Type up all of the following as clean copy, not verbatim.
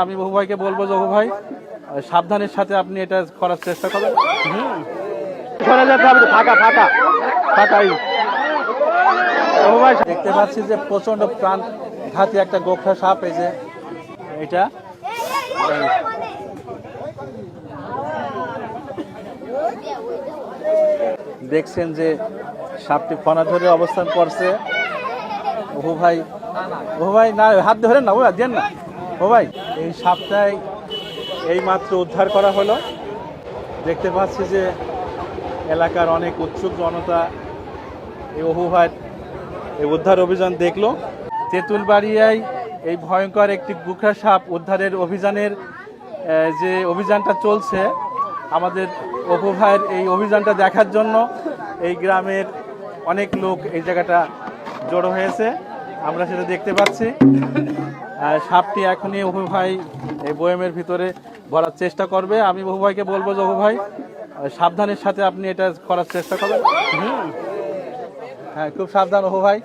আমি বহু ভাইকে বলবো যে বহু ভাই সাবধানের সাথে আপনি এটা করার চেষ্টা করবেন। বহু ভাই দেখতে পাচ্ছি যে প্রচন্ড প্রাণঘাতী একটা গোখরা সাপ, এই যে এটা দেখছেন যে সাপটি ফনা ধরে অবস্থান করছে। বহু ভাই না হাত ধরেন না, ওই দেন না। ও ভাই এই সাপটাই এই মাত্র উদ্ধার করা হলো। দেখতে পাচ্ছি যে এলাকার অনেক উৎসুক জনতা এই বহু ভাই এই উদ্ধার অভিযান দেখলো। তেঁতুলবাড়িয়ায় এই ভয়ঙ্কর একটি গোখরা সাপ উদ্ধারের অভিযানের যে অভিযানটা চলছে, আমাদের অপু ভাইয়ের এই অভিযানটা দেখার জন্য এই গ্রামের অনেক লোক এই জায়গাটা জড়ো হয়েছে, আমরা সেটা দেখতে পাচ্ছি। সাপটি এখনই অপু ভাই এই বয়ামের ভিতরে ভরার চেষ্টা করবে। আমি অপু ভাইকে বলবো যে অপু ভাই সাবধানের সাথে আপনি এটা করার চেষ্টা করবেন। হ্যাঁ, খুব সাবধান অপু ভাই।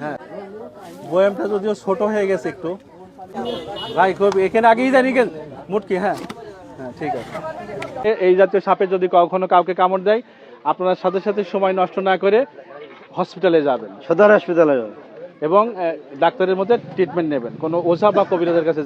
হ্যাঁ, বয়ামটা যদিও ছোট হয়ে গেছে একটু ভাই, খুব এখানে আগেই জানি মুটকি। হ্যাঁ হ্যাঁ, ঠিক আছে। এই জাতীয় সাপে যদি কখনো কাউকে কামড় দেয়, আপনারা সাথে সাথে সময় নষ্ট না করে হসপিটালে যাবেন, সদর হাসপাতালে যাবেন এবং ডাক্তারের মধ্যে ট্রিটমেন্ট নেবেন, কোনো ওঝা বা কবিরাজের কাছে